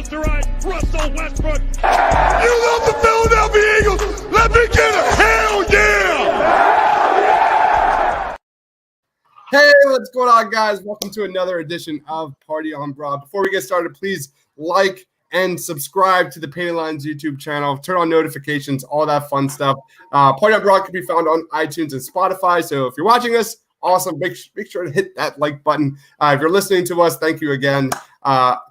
goes to right. Russell Westbrook. You love the Philadelphia Eagles. Let me get a hell yeah! Hey, what's going on, guys? Welcome to another edition of Party on Broad. Before we get started, please like and subscribe to the Painted Lines YouTube channel. Turn on notifications, all that fun stuff. Party on Broad can be found on iTunes and Spotify. So if you're watching us, awesome. Make sure to hit that like button. If you're listening to us, thank you again.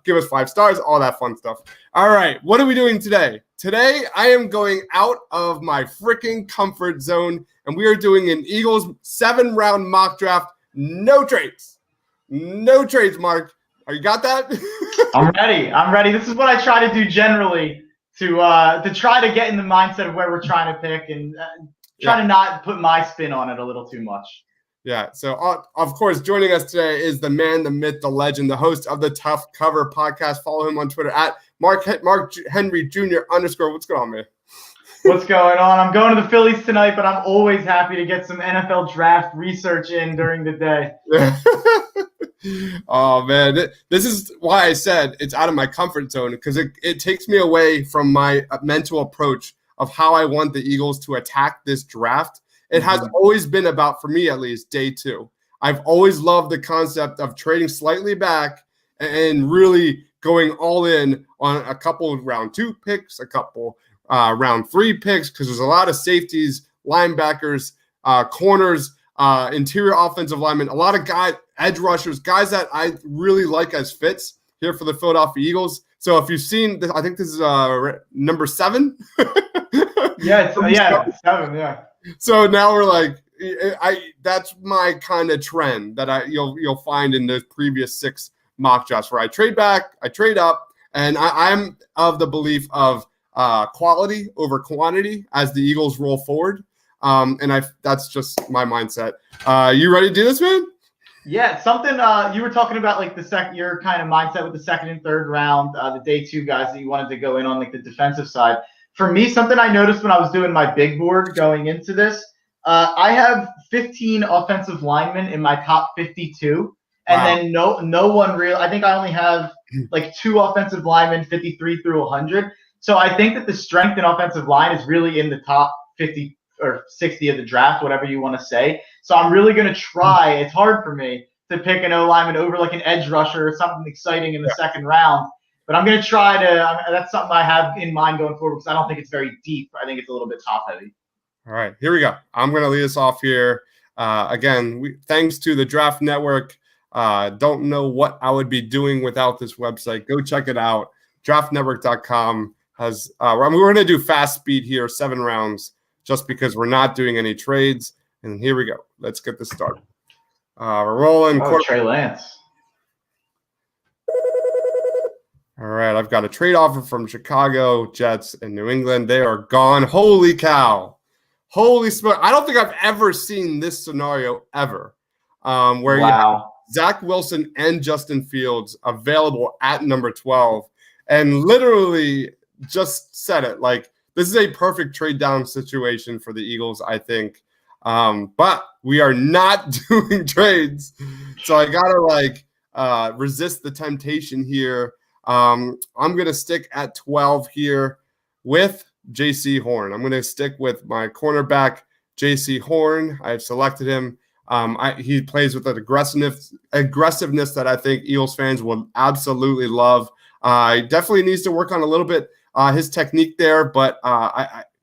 Give us 5 stars, all that fun stuff. All right, what are we doing today? Today, I am going out of my freaking comfort zone, and we are doing an Eagles 7-round mock draft. No trades. No trades, Mark. You got that? I'm ready. This is what I try to do generally to try to get in the mindset of where we're trying to pick and try to not put my spin on it a little too much. Yeah, so of course, joining us today is the man, the myth, the legend, the host of the Tough Cover podcast. Follow him on Twitter at Mark Henry Jr. _ What's going on, man? What's going on? I'm going to the Phillies tonight, but I'm always happy to get some NFL draft research in during the day. Oh, man. This is why I said it's out of my comfort zone, because it takes me away from my mental approach of how I want the Eagles to attack this draft. It has always been about, for me at least, day 2. I've always loved the concept of trading slightly back and really going all in on a couple of round 2 picks, a couple round 3 picks, because there's a lot of safeties, linebackers, corners, interior offensive linemen, a lot of edge rushers, guys that I really like as fits here for the Philadelphia Eagles. So if you've seen this, I think this is number 7. Yeah, 7, yeah. So now we're like, that's my kind of trend that you'll find in the previous 6 mock drafts where I trade back, I trade up, and I'm of the belief of quality over quantity as the Eagles roll forward. And that's just my mindset. You ready to do this, man? Yeah, something you were talking about, like your kind of mindset with the 2nd and 3rd round, the day 2 guys that you wanted to go in on, like the defensive side. For me, something I noticed when I was doing my big board going into this, I have 15 offensive linemen in my top 52, and then no one really. I think I only have like 2 offensive linemen, 53 through 100. So I think that the strength in offensive line is really in the top 50 or 60 of the draft, whatever you want to say. So I'm really going to try. It's hard for me to pick an O lineman over like an edge rusher or something exciting in the 2nd round. But I'm going to try to that's something I have in mind going forward because I don't think it's very deep. I think it's a little bit top heavy. All right, here we go. I'm going to lead us off here. Again, thanks to the Draft Network. Don't know what I would be doing without this website. Go check it out. Draftnetwork.com has we're going to do fast speed here, 7 rounds, just because we're not doing any trades. And here we go. Let's get this started. We're rolling. Trey Lance. All right, I've got a trade offer from Chicago, Jets, and New England. They are gone. Holy cow. Holy smoke. I don't think I've ever seen this scenario ever, where you have Zach Wilson and Justin Fields available at number 12, and literally just said it. Like, this is a perfect trade down situation for the Eagles, I think. But we are not doing trades, so I got to, resist the temptation here. I'm going to stick at 12 here with J.C. Horn. I'm going to stick with my cornerback, J.C. Horn. I've selected him. He plays with an aggressiveness that I think Eagles fans will absolutely love. He definitely needs to work on a little bit his technique there, but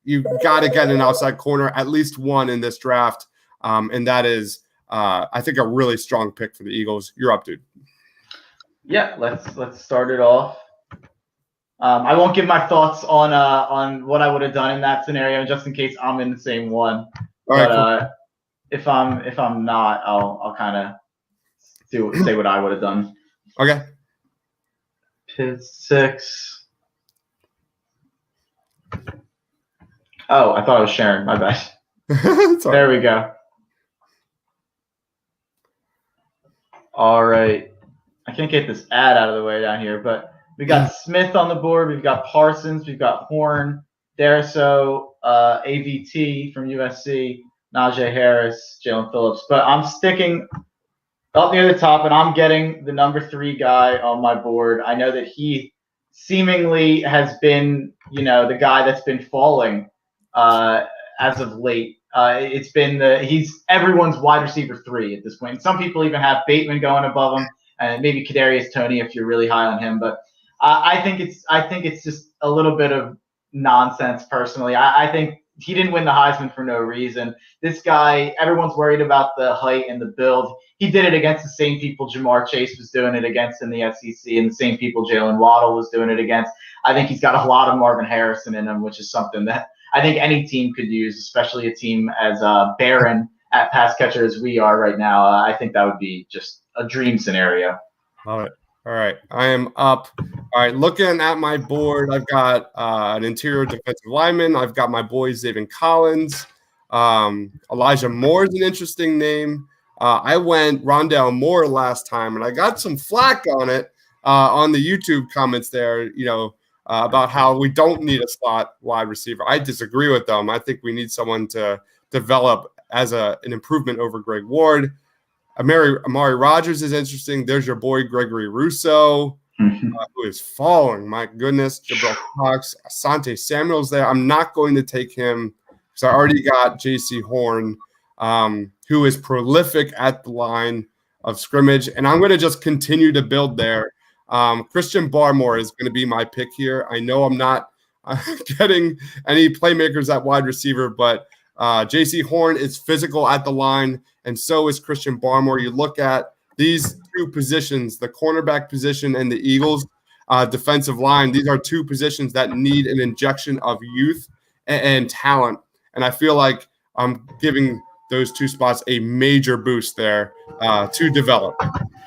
you got to get an outside corner, at least one in this draft, and that is, I think, a really strong pick for the Eagles. You're up, dude. Yeah, let's start it off. I won't give my thoughts on what I would have done in that scenario, just in case I'm in the same one. But cool. if I'm not, I'll kind of say what I would have done. Okay. Pick 6. Oh, I thought I was sharing. My bad. There we go. All right. I can't get this ad out of the way down here, but we got Smith on the board. We've got Parsons. We've got Horn, Dariso, AVT from USC, Najee Harris, Jalen Phillips. But I'm sticking up near the top, and I'm getting the number 3 guy on my board. I know that he seemingly has been, the guy that's been falling as of late. It's been he's everyone's wide receiver 3 at this point. And some people even have Bateman going above him, and maybe Kadarius Toney if you're really high on him. But I think it's just a little bit of nonsense personally. I think he didn't win the Heisman for no reason. This guy, everyone's worried about the height and the build. He did it against the same people Jamar Chase was doing it against in the SEC, and the same people Jalen Waddle was doing it against. I think he's got a lot of Marvin Harrison in him, which is something that I think any team could use, especially a team as barren at pass catcher as we are right now. I think that would be just a dream scenario. Love it. All right, I am up. All right, looking at my board, I've got an interior defensive lineman. I've got my boy Zaven Collins. Elijah Moore is an interesting name. I went Rondale Moore last time, and I got some flack on it on the YouTube comments there, about how we don't need a slot wide receiver. I disagree with them. I think we need someone to develop as an improvement over Greg Ward. Amari Rogers is interesting. There's your boy Gregory Rousseau, who is falling. My goodness, Jabril Cox, Asante Samuel's there. I'm not going to take him because I already got J.C. Horn, who is prolific at the line of scrimmage, and I'm going to just continue to build there. Christian Barmore is going to be my pick here. I know I'm not getting any playmakers at wide receiver, but J.C. Horn is physical at the line, and so is Christian Barmore. You look at these two positions, the cornerback position and the Eagles defensive line. These are two positions that need an injection of youth and talent, and I feel like I'm giving those two spots a major boost there to develop.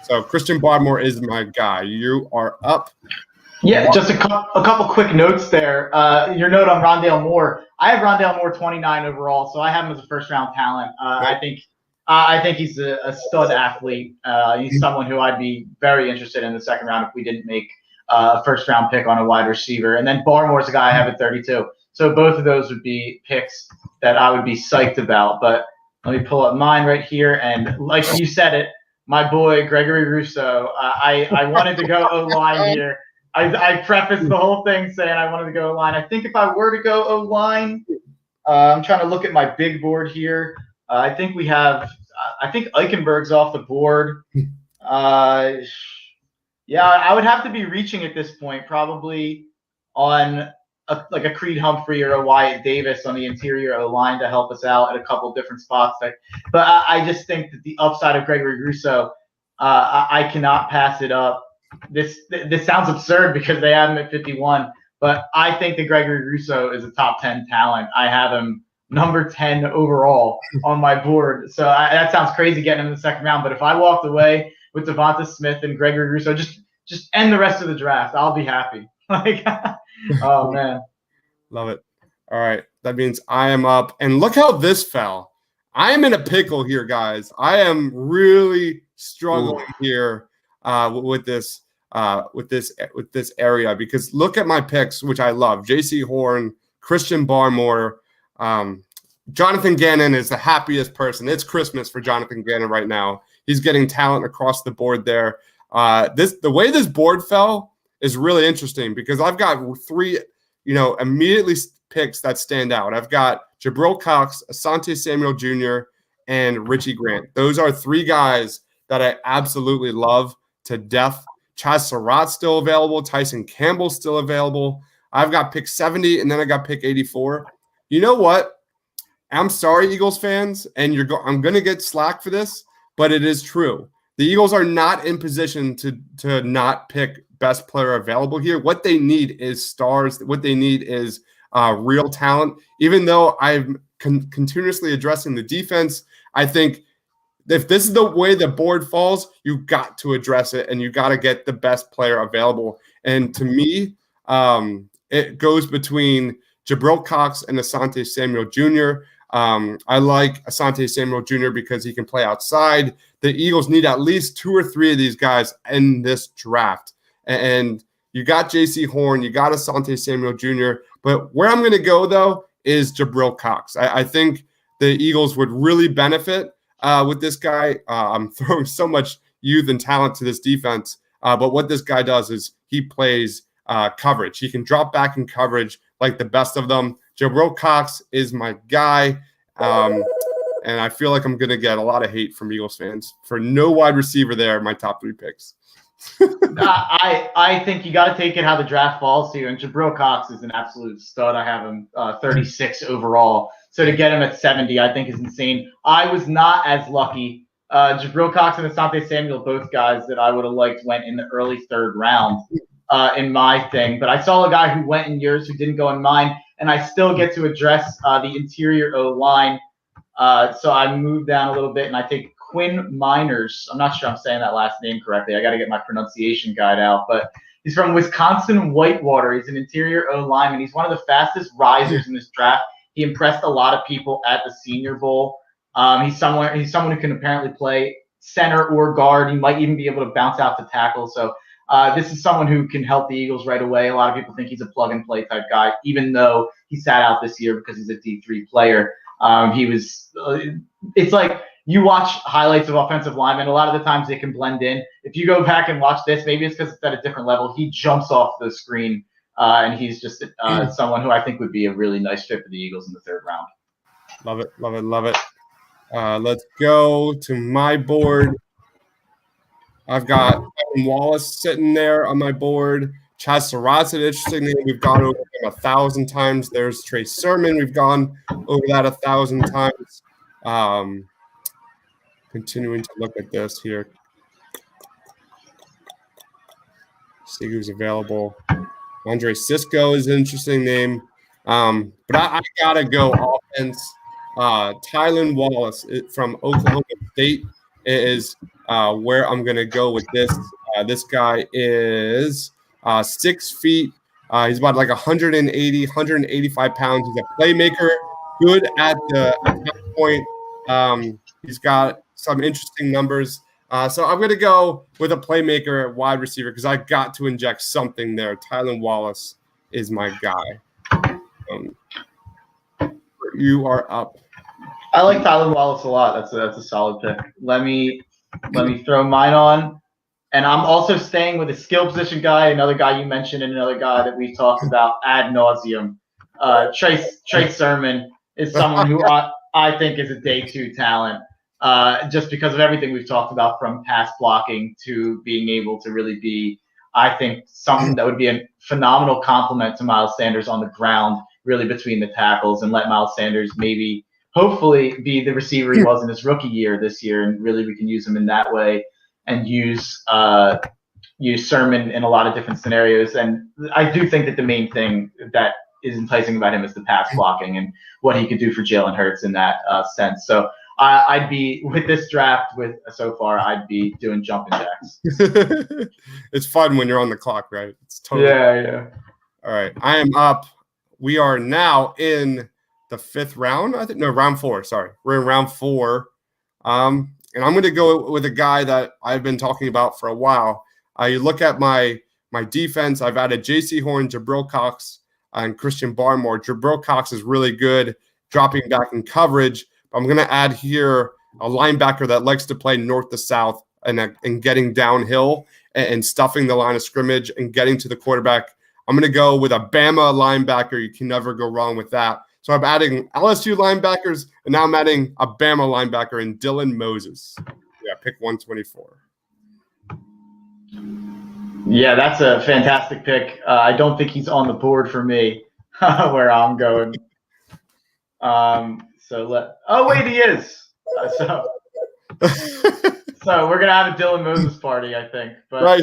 So Christian Barmore is my guy. You are up. Yeah, just a couple quick notes there. Your note on Rondale Moore. I have Rondale Moore 29 overall, so I have him as a first-round talent. I think he's a stud athlete. He's someone who I'd be very interested in the second round if we didn't make a first-round pick on a wide receiver. And then Barmore's a guy I have at 32. So both of those would be picks that I would be psyched about. But let me pull up mine right here. And like you said it, my boy Gregory Rousseau. I wanted to go O-line here. I prefaced the whole thing saying I wanted to go O-line. I think if I were to go O-line, I'm trying to look at my big board here. I think we have I think Eichenberg's off the board. Yeah, I would have to be reaching at this point, probably on a Creed Humphrey or a Wyatt Davis on the interior O-line to help us out at a couple different spots. But I just think that the upside of Gregory Rousseau, I cannot pass it up. This sounds absurd because they have him at 51, but I think that Gregory Rousseau is a top 10 talent. I have him number 10 overall on my board. So that sounds crazy getting him in the second round. But if I walked away with Devonta Smith and Gregory Rousseau, just end the rest of the draft, I'll be happy. Oh man, love it. All right, that means I am up. And look how this fell. I am in a pickle here, guys. I am really struggling here with this area because look at my picks, which I love: J.C. Horn, Christian Barmore. Jonathan Gannon is the happiest person. It's Christmas for Jonathan Gannon right now. He's getting talent across the board there. The way this board fell is really interesting because I've got three, immediately picks that stand out. I've got Jabril Cox, Asante Samuel Jr., and Richie Grant. Those are three guys that I absolutely love to death. Chaz Surratt's still available. Tyson Campbell's still available. I've got pick 70, and then I got pick 84. You know what? I'm sorry, Eagles fans, and I'm going to get slack for this, but it is true. The Eagles are not in position to not pick best player available here. What they need is stars. What they need is real talent. Even though I'm continuously addressing the defense, I think if this is the way the board falls, you've got to address it, and you got to get the best player available. And to me, it goes between Jabril Cox and Asante Samuel Jr. I like Asante Samuel Jr. because he can play outside. The Eagles need at least 2 or 3 of these guys in this draft. And you got J.C. Horn, you got Asante Samuel Jr. But where I'm going to go, though, is Jabril Cox. I think the Eagles would really benefit with this guy. I'm throwing so much youth and talent to this defense. But what this guy does is he plays coverage. He can drop back in coverage like the best of them. Jabril Cox is my guy. And I feel like I'm going to get a lot of hate from Eagles fans for no wide receiver there, my top 3 picks. I think you got to take it how the draft falls to you. And Jabril Cox is an absolute stud. I have him 36 overall. So to get him at 70, I think is insane. I was not as lucky. Jabril Cox and Asante Samuel, both guys that I would have liked, went in the early 3rd round in my thing. But I saw a guy who went in yours who didn't go in mine. And I still get to address the interior O-line. So I moved down a little bit, and I take Quinn Miners. I'm not sure I'm saying that last name correctly. I got to get my pronunciation guide out. But he's from Wisconsin Whitewater. He's an interior O-lineman. He's one of the fastest risers in this draft. He impressed a lot of people at the Senior Bowl. He's someone who can apparently play center or guard. He might even be able to bounce out to tackle. So this is someone who can help the Eagles right away. A lot of people think he's a plug-and-play type guy, even though he sat out this year because he's a D3 player. It's like you watch highlights of offensive linemen. A lot of the times they can blend in. If you go back and watch this, maybe it's because it's at a different level. He jumps off the screen, and he's just someone who I think would be a really nice fit for the Eagles in the 3rd round. Love it, love it, love it. Let's go to my board. I've got Evan Wallace sitting there on my board. Chaz Surratt's an interesting name. We've gone over him 1,000 times. There's Trey Sermon. We've gone over that 1,000 times. Continuing to look at this here. See who's available. Andre Sisco is an interesting name. But I got to go offense. Tylan Wallace from Oklahoma State is where I'm going to go with this. This guy is 6 feet. He's about like 180, 185 pounds. He's a playmaker, good at the attack point. He's got some interesting numbers. So I'm going to go with a playmaker wide receiver because I got to inject something there. Tylan Wallace is my guy. You are up. I like Tylan Wallace a lot. That's a solid pick. Let me throw mine on. And I'm also staying with a skill position guy, another guy you mentioned, and another guy that we've talked about ad nauseum. Trey Sermon is someone who I think is a day 2 talent, just because of everything we've talked about, from pass blocking to being able to really be, I think, something that would be a phenomenal complement to Miles Sanders on the ground, really between the tackles, and let Miles Sanders maybe, hopefully, be the receiver he was in his rookie year this year, and really we can use him in that way. And use Sermon in a lot of different scenarios. And I do think that the main thing that is enticing about him is the pass blocking and what he could do for Jalen Hurts in that sense. So I'd be, with this draft, so far, I'd be doing jumping jacks. It's fun when you're on the clock, right? It's totally Yeah. All right, I am up. We are now in the 5th round. I think round 4. Sorry, we're in round 4. And I'm going to go with a guy that I've been talking about for a while. You look at my defense. I've added J.C. Horn, Jabril Cox, and Christian Barmore. Jabril Cox is really good dropping back in coverage. I'm going to add here a linebacker that likes to play north to south and getting downhill and stuffing the line of scrimmage and getting to the quarterback. I'm going to go with a Bama linebacker. You can never go wrong with that. So I'm adding LSU linebackers, and now I'm adding a Bama linebacker in Dylan Moses. Yeah, pick 124. Yeah, that's a fantastic pick. I don't think he's on the board for me where I'm going. Oh, wait, he is. So we're going to have a Dylan Moses party, I think. But right.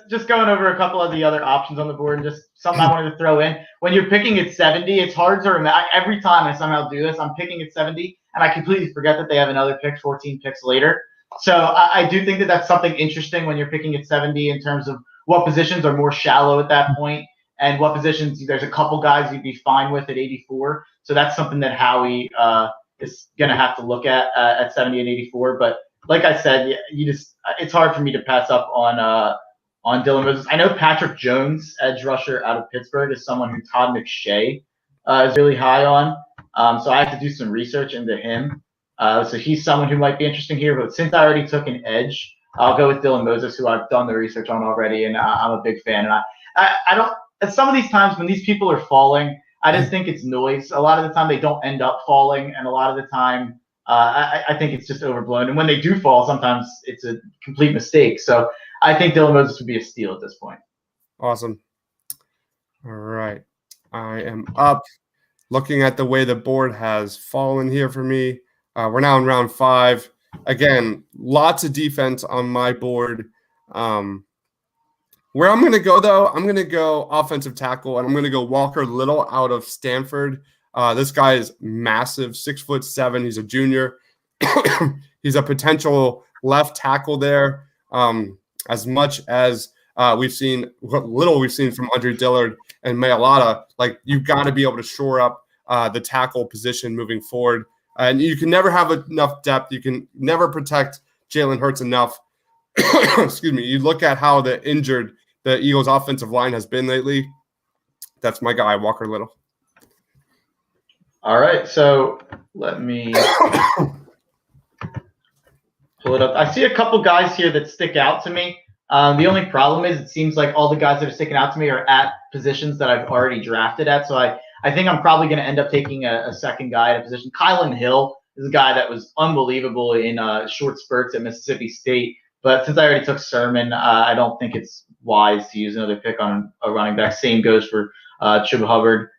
Just going over a couple of the other options on the board, and just something I wanted to throw in. When you're picking at 70, it's hard to remember. Every time I somehow do this, I'm picking at 70, and I completely forget that they have another pick 14 picks later. So I do think that that's something interesting when you're picking at 70 in terms of what positions are more shallow at that point, and what positions there's a couple guys you'd be fine with at 84. So that's something that Howie is going to have to look at 70 and 84. But like I said, it's hard for me to pass up on Dylan Moses. I know Patrick Jones, edge rusher out of Pittsburgh, is someone who Todd McShay is really high on. So I have to do some research into him. So he's someone who might be interesting here. But since I already took an edge, I'll go with Dylan Moses, who I've done the research on already, and I'm a big fan. And I don't. At some of these times when these people are falling, I just think it's noise. A lot of the time they don't end up falling, and a lot of the time I think it's just overblown. And when they do fall, sometimes it's a complete mistake. So I think Dylan Moses would be a steal at this point. Awesome. All right. I am up. Looking at the way the board has fallen here for me. We're now in round 5. Again, lots of defense on my board. Where I'm going to go, though, I'm going to go offensive tackle, and I'm going to go Walker Little out of Stanford. This guy is massive, 6'7". He's a junior. He's a potential left tackle there. As much as we've seen from Andre Dillard and Mayalata, like, you've got to be able to shore up the tackle position moving forward. And you can never have enough depth. You can never protect Jalen Hurts enough. Excuse me. You look at how the Eagles' offensive line has been lately. That's my guy, Walker Little. All right, so let me pull it up. I see a couple guys here that stick out to me. The only problem is it seems like all the guys that are sticking out to me are at positions that I've already drafted at. So I think I'm probably going to end up taking a second guy at a position. Kylan Hill is a guy that was unbelievable in short spurts at Mississippi State. But since I already took Sermon, I don't think it's wise to use another pick on a running back. Same goes for Chuba Hubbard.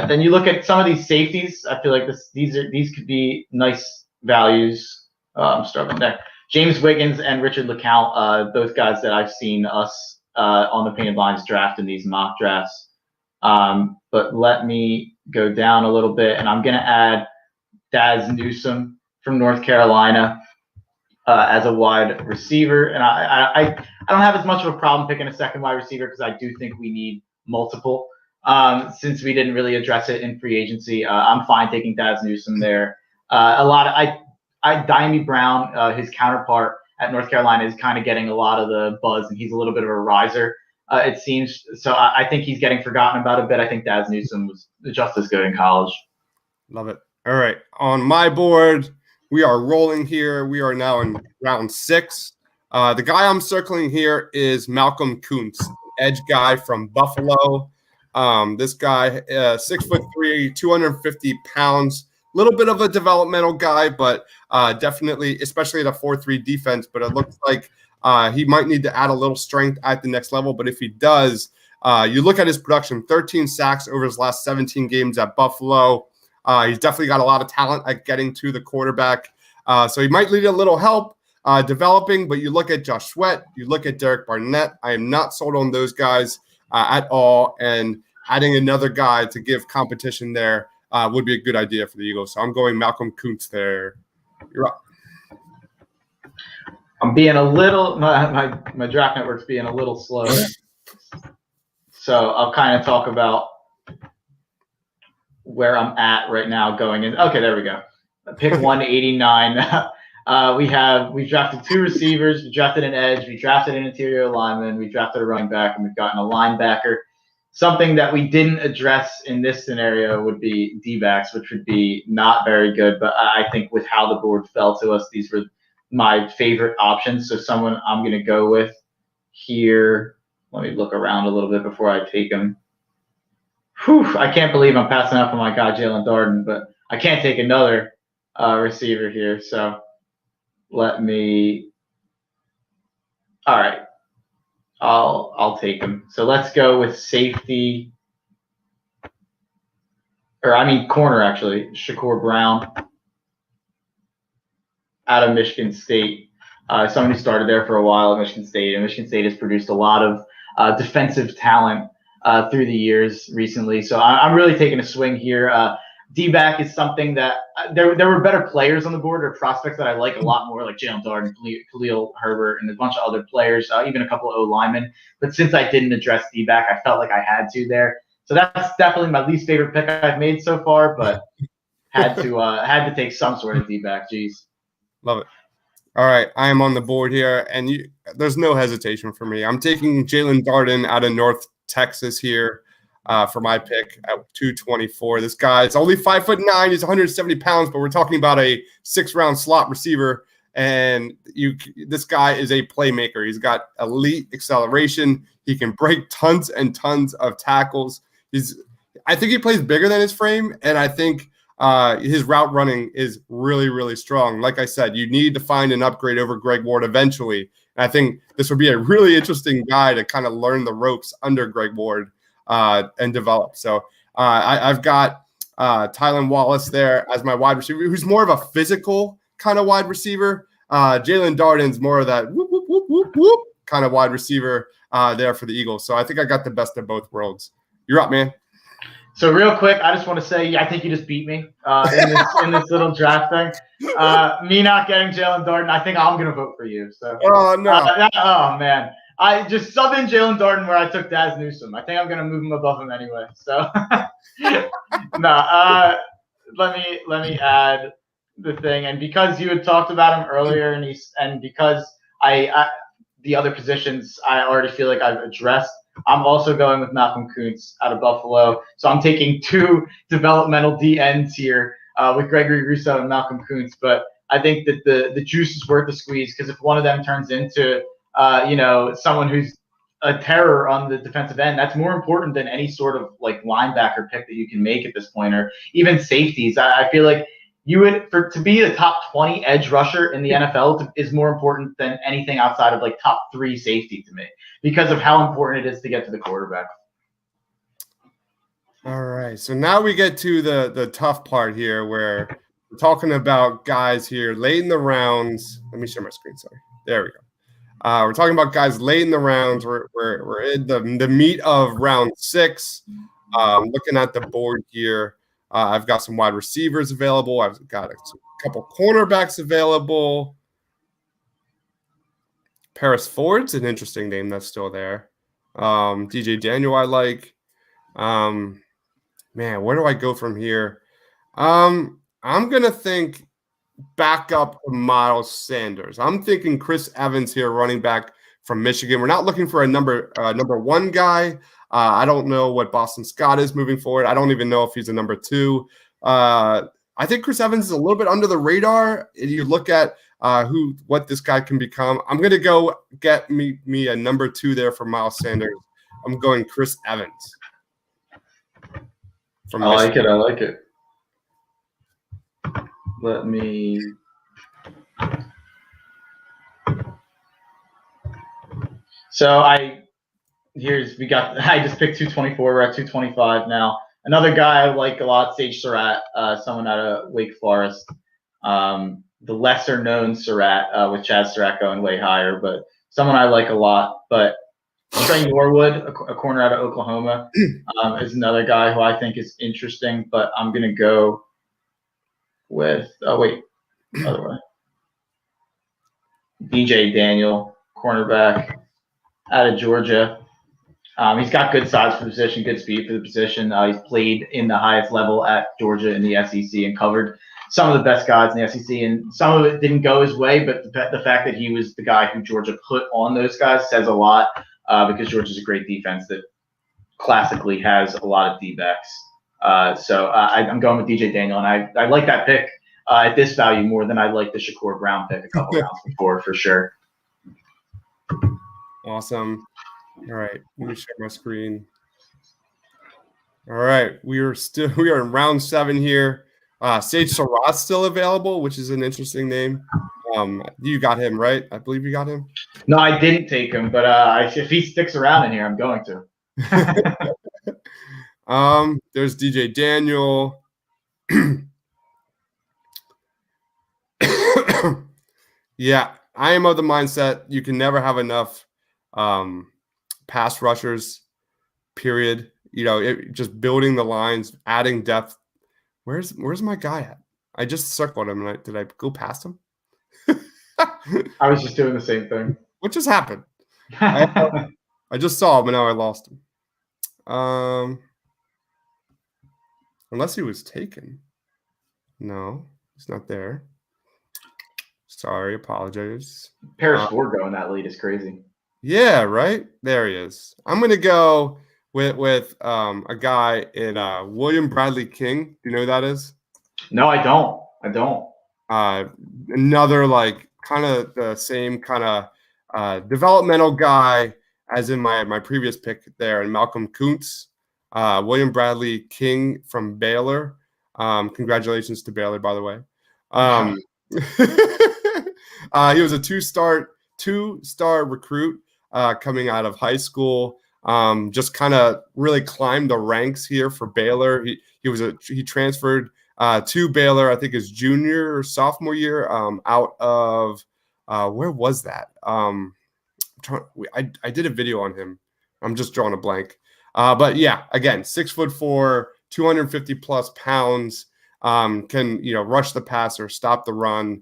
Then you look at some of these safeties. I feel like these could be nice values. I'm struggling there. James Wiggins and Richard LeCount, both guys that I've seen us on the Painted Lines draft in these mock drafts. But let me go down a little bit, and I'm going to add Daz Newsome from North Carolina as a wide receiver. And I don't have as much of a problem picking a second wide receiver because I do think we need multiple. Since we didn't really address it in free agency, I'm fine taking Daz Newsome there. Diami Brown, his counterpart at North Carolina, is kind of getting a lot of the buzz, and he's a little bit of a riser, it seems. So I think he's getting forgotten about a bit. I think Daz Newsome was just as good in college. Love it. All right. On my board, we are rolling here. We are now in round 6. The guy I'm circling here is Malcolm Kuntz, edge guy from Buffalo. This guy, 6'3", 250 pounds. Little bit of a developmental guy, but definitely, especially at a 4-3 defense. But it looks like he might need to add a little strength at the next level. But if he does, you look at his production, 13 sacks over his last 17 games at Buffalo. He's definitely got a lot of talent at getting to the quarterback. So he might need a little help developing. But you look at Josh Sweat, you look at Derek Barnett. I am not sold on those guys at all. And adding another guy to give competition there would be a good idea for the Eagles. So I'm going Malcolm Kuntz there. You're up. I'm being a little my draft network's being a little slow. So I'll kind of talk about where I'm at right now going in. Okay, there we go. Pick 189. We drafted 2 receivers, we drafted an edge, we drafted an interior lineman, we drafted a running back, and we've gotten a linebacker. Something that we didn't address in this scenario would be D-backs, which would be not very good. But I think with how the board fell to us, these were my favorite options. So someone I'm going to go with here. Let me look around a little bit before I take him. I can't believe I'm passing up on my guy, Jalen Darden, but I can't take another receiver here. So let me – all right. I'll take him. So let's go with safety, corner actually. Shakur Brown out of Michigan State. Someone who started there for a while at Michigan State, and Michigan State has produced a lot of defensive talent through the years recently. So I'm really taking a swing here. D-back is something that there were better players on the board or prospects that I like a lot more, like Jalen Darden, Khalil Herbert, and a bunch of other players, even a couple of O-linemen. But since I didn't address D-back, I felt like I had to there. So that's definitely my least favorite pick I've made so far, but had to take some sort of D-back. Jeez. Love it. All right, I am on the board here, and there's no hesitation for me. I'm taking Jalen Darden out of North Texas here. For my pick at 224. This guy is only 5'9". He's 170 pounds, but we're talking about a 6-round slot receiver And this guy is a playmaker. He's got elite acceleration. He can break tons and tons of tackles. I think he plays bigger than his frame, and I think his route running is really, really strong. Like I said, you need to find an upgrade over Greg Ward eventually. And I think this would be a really interesting guy to kind of learn the ropes under Greg Ward and develop. So I've got Tylan Wallace there as my wide receiver, who's more of a physical kind of wide receiver. Jalen Darden's more of that whoop, whoop, whoop, whoop, whoop kind of wide receiver there for the Eagles. So I think I got the best of both worlds. You're up, man. So real quick, I just want to say, I think you just beat me in this little draft thing. Me not getting Jalen Darden, I think I'm going to vote for you. So, oh, no. Oh, man. I just subbed in Jalen Darden where I took Daz Newsome. I think I'm going to move him above him anyway. So, let me add the thing. And because you had talked about him earlier, and because the other positions I already feel like I've addressed, I'm also going with Malcolm Kuntz out of Buffalo. So I'm taking 2 developmental DNs here with Gregory Rousseau and Malcolm Kuntz. But I think that the juice is worth the squeeze, because if one of them turns into someone who's a terror on the defensive end, that's more important than any sort of like linebacker pick that you can make at this point, or even safeties. I feel like to be the top 20 edge rusher in the NFL is more important than anything outside of like top 3 safety to me, because of how important it is to get to the quarterback. All right. So now we get to the tough part here, where we're talking about guys here late in the rounds. Let me share my screen. Sorry. There we go. We're talking about guys late in the rounds. We're in the meat of round 6. Looking at the board here, I've got some wide receivers available. I've got a couple cornerbacks available. Paris Ford's an interesting name that's still there. DJ Daniel I like. Man, where do I go from here? I'm going to think back up to Miles Sanders. I'm thinking Chris Evans here, running back from Michigan. We're not looking for a number 1 guy. I don't know what Boston Scott is moving forward. I don't even know if he's a number 2. I think Chris Evans is a little bit under the radar. If you look at what this guy can become, I'm going to go get me a number 2 there for Miles Sanders. I'm going Chris Evans. I like it. Let me. So I just picked 224. We're at 225 now. Another guy I like a lot, Sage Surratt, someone out of Wake Forest. The lesser known Surratt, with Chad Surratt going way higher, but someone I like a lot. But Trey Norwood, a corner out of Oklahoma, is another guy who I think is interesting, but I'm going to go with other way. DJ Daniel, cornerback out of Georgia. He's got good size for the position, good speed for the position. He's played in the highest level at Georgia in the SEC and covered some of the best guys in the SEC, and some of it didn't go his way, but the fact that he was the guy who Georgia put on those guys says a lot, because Georgia's a great defense that classically has a lot of D-backs. So I'm going with DJ Daniel, and I like that pick at this value more than I like the Shakur Brown pick a couple rounds before, for sure. Awesome. All right, let me share my screen. All right, we are in round 7 here. Sage Surratt's still available, which is an interesting name. You got him, right? I believe you got him. No, I didn't take him, but if he sticks around in here, I'm going to. There's DJ Daniel. Yeah, I am of the mindset you can never have enough pass rushers, period. Just building the lines, adding depth. Where's my guy at? I just circled him, and did I go past him? I was just doing the same thing. What just happened? I just saw him, and now I lost him. Unless he was taken. No, he's not there. Sorry, apologize. Paris Ford going that late is crazy. Yeah, right? There he is. I'm going to go with a guy in William Bradley King. Do you know who that is? No, I don't. Another kind of the same kind of developmental guy as in my previous pick there, and Malcolm Kuntz, William Bradley King from Baylor. Congratulations to Baylor, by the way. He was a two-star recruit coming out of high school. Just kind of really climbed the ranks here for Baylor. He transferred to Baylor, I think his junior or sophomore year, out of where was that? I did a video on him. I'm just drawing a blank. But yeah, again, 6'4", 250 plus pounds, can rush the passer, stop the run.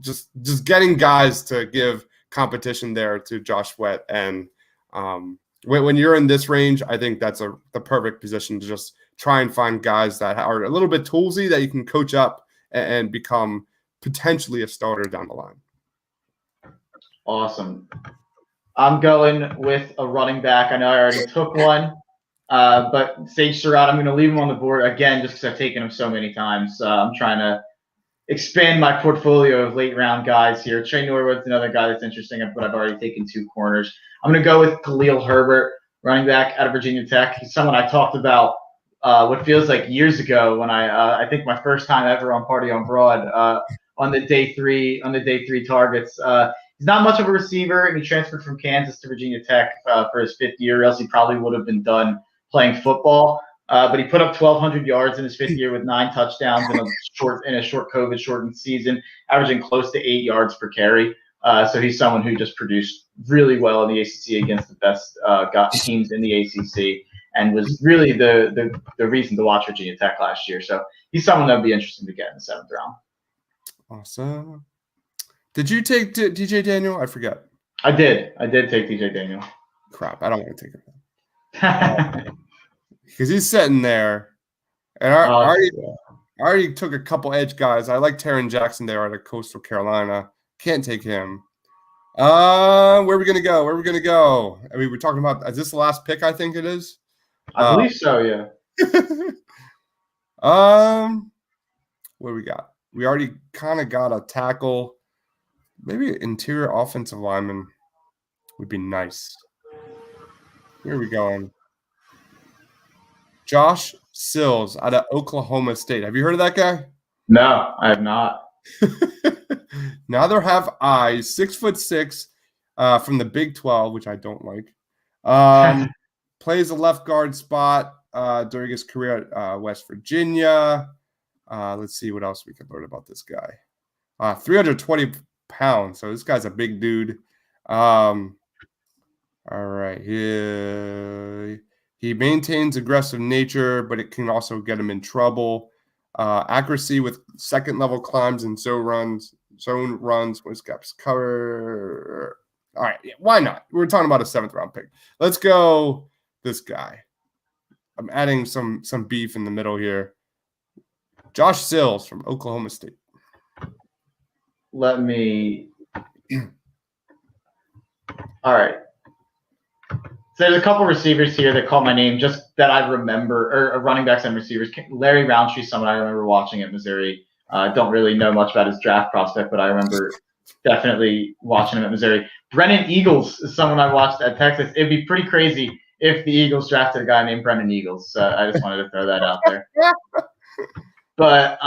Just getting guys to give competition there to Josh Sweat. And when you're in this range, I think that's the perfect position to just try and find guys that are a little bit toolsy that you can coach up and become potentially a starter down the line. Awesome. I'm going with a running back. I know I already took one, but Sage Surratt, I'm going to leave him on the board again just because I've taken him so many times. I'm trying to expand my portfolio of late-round guys here. Trey Norwood's another guy that's interesting, but I've already taken 2 corners. I'm going to go with Khalil Herbert, running back out of Virginia Tech. He's someone I talked about what feels like years ago when I think my first time ever on Party on Broad on the day three targets. He's not much of a receiver, and he transferred from Kansas to Virginia Tech for his 5th year, or else he probably would have been done playing football. But he put up 1,200 yards in his 5th year with 9 touchdowns in a short COVID-shortened season, averaging close to 8 yards per carry. So he's someone who just produced really well in the ACC against the best teams in the ACC, and was really the reason to watch Virginia Tech last year. So he's someone that would be interesting to get in the 7th round. Awesome. Did you take DJ Daniel? I forget. I did take DJ Daniel. Crap, I don't want to take him. Because he's sitting there, and I already took a couple edge guys. I like Taron Jackson there out of Coastal Carolina. Can't take him. Where are we gonna go? I mean, we're talking about, is this the last pick? I think it is. I believe so. Yeah. What do we got? We already kind of got a tackle. Maybe an interior offensive lineman would be nice. Where are we going? Josh Sills out of Oklahoma State. Have you heard of that guy? No, I have not. Neither have I. 6'6", from the Big 12, which I don't like. Plays a left guard spot during his career at West Virginia. Let's see what else we can learn about this guy. 320 pounds, so this guy's a big dude. All right. He maintains aggressive nature, but it can also get him in trouble. Accuracy with second-level climbs and zone runs, when gaps cover. All right, yeah, why not? We're talking about a 7th-round pick. Let's go this guy. I'm adding some beef in the middle here. Josh Sills from Oklahoma State. Let me. All right. So there's a couple receivers here that call my name just that I remember, or running backs and receivers. Larry Roundtree, someone I remember watching at Missouri. I don't really know much about his draft prospect, but I remember definitely watching him at Missouri. Brennan Eagles is someone I watched at Texas. It'd be pretty crazy if the Eagles drafted a guy named Brennan Eagles. So I just wanted to throw that out there. But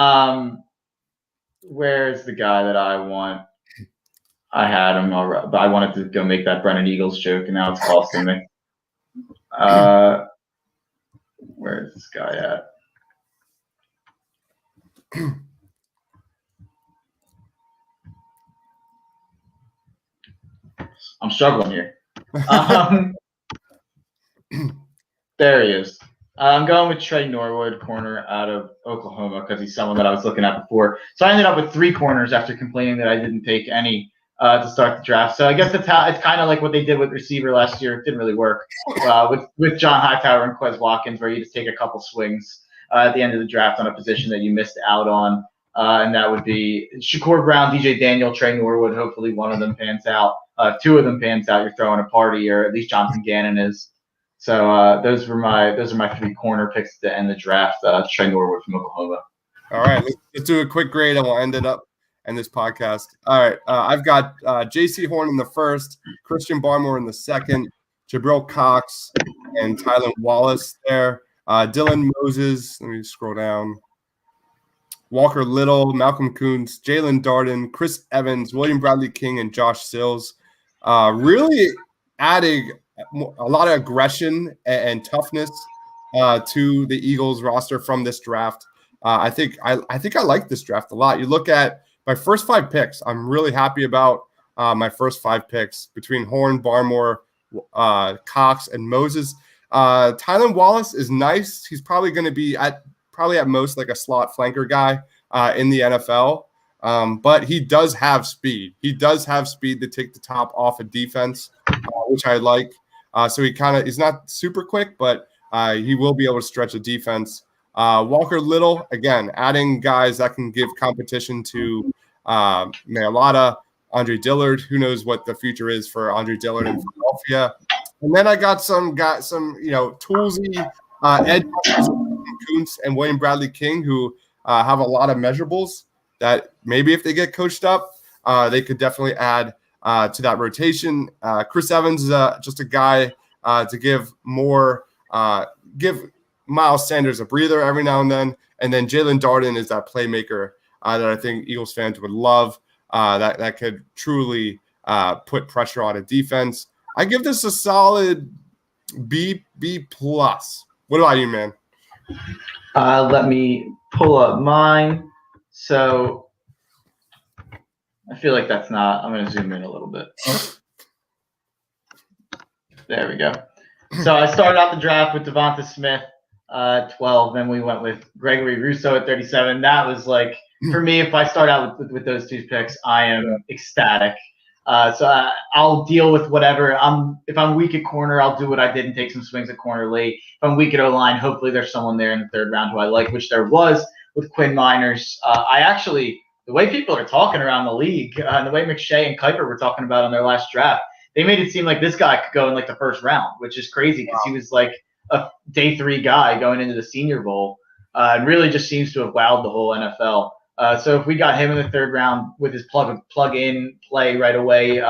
where's the guy that I want? I had him already, but I wanted to go make that Brennan Eagles joke, and now it's costing me. Where's this guy at? I'm struggling here. There he is. I'm going with Trey Norwood, corner out of Oklahoma, because he's someone that I was looking at before. So I ended up with 3 corners after complaining that I didn't take any to start the draft. So I guess it's kind of like what they did with receiver last year. It didn't really work with John Hightower and Quez Watkins, where you just take a couple swings at the end of the draft on a position that you missed out on. And that would be Shakur Brown, DJ Daniel, Trey Norwood. Hopefully one of them pans out. 2 of them pans out. You're throwing a party, or at least Jonathan Gannon is. So those are my 3 corner picks to end the draft. Trey Norwood from Oklahoma. All right, let's do a quick grade, and we'll end it up. and this podcast. All right, I've got J.C. Horn in the first, Christian Barmore in the second, Jabril Cox and Tylan Wallace there. Dylan Moses, let me scroll down. Walker Little, Malcolm Kuntz, Jalen Darden, Chris Evans, William Bradley King, and Josh Sills. Really adding a lot of aggression and toughness to the Eagles roster from this draft. I think I like this draft a lot. You look at my first 5 picks. I'm really happy about my first 5 picks between Horn, Barmore, Cox, and Moses. Tylan Wallace is nice. He's probably going to be at most like a slot flanker guy in the NFL. But he does have speed. He does have speed to take the top off of defense, which I like. So he's not super quick, but he will be able to stretch a defense. Walker Little, again, adding guys that can give competition to Mailata, Andre Dillard. Who knows what the future is for Andre Dillard in Philadelphia. And then I got some toolsy edge Kuntz and William Bradley King who have a lot of measurables that maybe if they get coached up, they could definitely add to that rotation. Chris Evans is just a guy to give Miles Sanders a breather every now and then. And then Jalen Darden is that playmaker that I think Eagles fans would love that could truly put pressure on a defense. I give this a solid B+. What about you, man? Let me pull up mine. So I feel like I'm going to zoom in a little bit. There we go. So I started out the draft with Devonta Smith, 12. Then we went with Gregory Rousseau at 37. That was like, for me, if I start out with those 2 picks, I am ecstatic. So I'll deal with whatever. If I'm weak at corner, I'll do what I did and take some swings at corner late. If I'm weak at O-line, hopefully there's someone there in the 3rd round who I like, which there was with Quinn Miners. The way people are talking around the league, and the way McShay and Kuiper were talking about on their last draft, they made it seem like this guy could go in like the 1st round, which is crazy because he was like a day 3 guy going into the Senior Bowl, and really just seems to have wowed the whole NFL. So if we got him in the 3rd round with his plug-in play right away,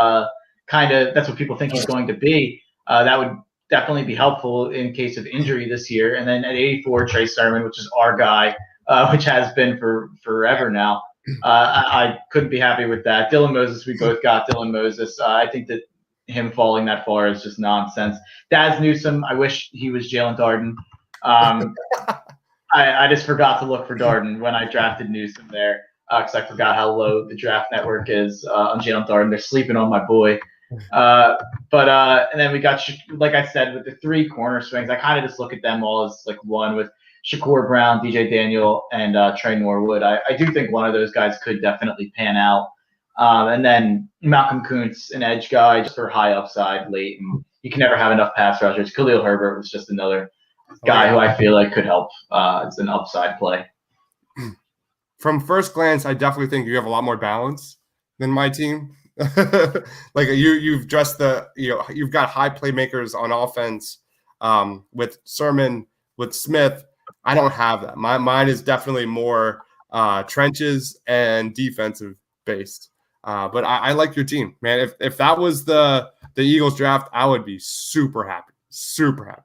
that's what people think he's going to be. That would definitely be helpful in case of injury this year. And then at 84, Trey Sermon, which is our guy, which has been for forever now. I couldn't be happy with that. Dylan Moses, we both got Dylan Moses. I think that him falling that far is just nonsense. Daz Newsome, I wish he was Jalen Darden. I just forgot to look for Darden when I drafted Newsome there because I forgot how low the draft network is on Jalen Darden. They're sleeping on my boy. And then we got, like I said, with the 3 corner swings, I kind of just look at them all as like one with Shakur Brown, DJ Daniel, and Trey Norwood. I do think one of those guys could definitely pan out. And then Malcolm Kuntz, an edge guy, just for high upside late. And you can never have enough pass rushers. Khalil Herbert was just another guy who I feel like could help. It's an upside play. From first glance, I definitely think you have a lot more balance than my team. Like you've just you've got high playmakers on offense with Sermon, with Smith. I don't have that. Mine is definitely more trenches and defensive based. But I like your team, man. If that was the Eagles draft, I would be super happy. Super happy.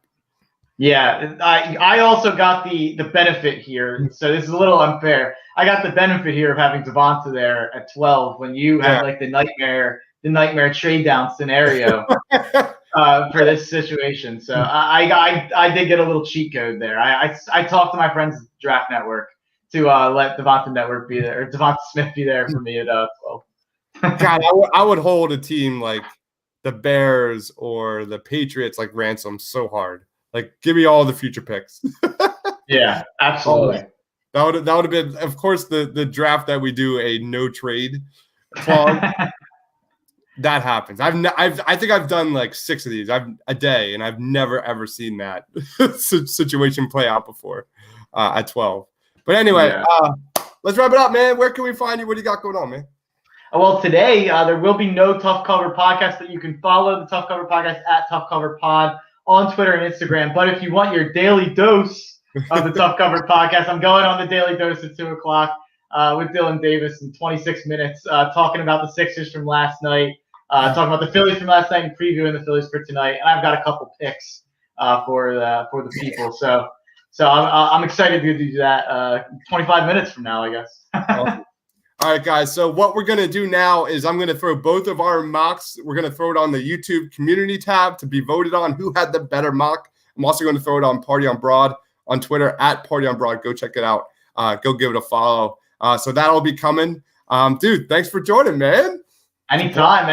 Yeah, I also got the benefit here. So this is a little unfair. I got the benefit here of having Devonta there at 12 when you had like the nightmare trade down scenario for this situation. So I did get a little cheat code there. I talked to my friends Draft Network to let Devonta Network be there, or Devonta Smith be there for me at 12. God, I would hold a team like the Bears or the Patriots like ransom so hard. Like, give me all the future picks. Yeah, absolutely. That would have been, of course, the draft that we do a no trade clause. That happens. I think I've done like 6 of these a day, and I've never ever seen that situation play out before at 12. But anyway, let's wrap it up, man. Where can we find you? What do you got going on, man? Well, today there will be no Tough Cover podcast, but you can follow the Tough Cover podcast at Tough Cover Pod on Twitter and Instagram. But if you want your daily dose of the Tough Cover podcast, I'm going on the daily dose at 2 o'clock. with Dylan Davis in 26 minutes, talking about the Sixers from last night, talking about the Phillies from last night, and previewing the Phillies for tonight. And I've got a couple picks for the people. So I'm excited to do that 25 minutes from now, I guess. Awesome. All right, guys. So what we're going to do now is I'm going to throw both of our mocks. We're going to throw it on the YouTube community tab to be voted on who had the better mock. I'm also going to throw it on Party on Broad on Twitter @Party on Broad. Go check it out. Go give it a follow. So that'll be coming. Dude, thanks for joining, man. Anytime.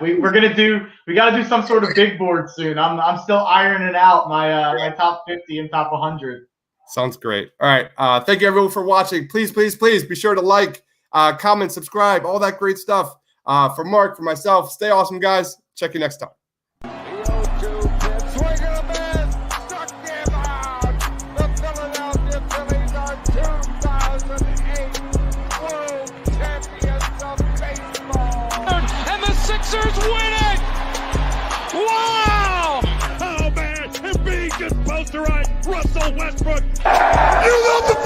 We got to do some sort of big board soon. I'm still ironing out my top 50 and top 100. Sounds great. All right. Thank you everyone for watching. Please be sure to like, comment, subscribe, all that great stuff. For Mark, for myself, stay awesome, guys. Check you next time. Sixers win it! Wow! Oh man, Embiid just posted right. Russell Westbrook. You love the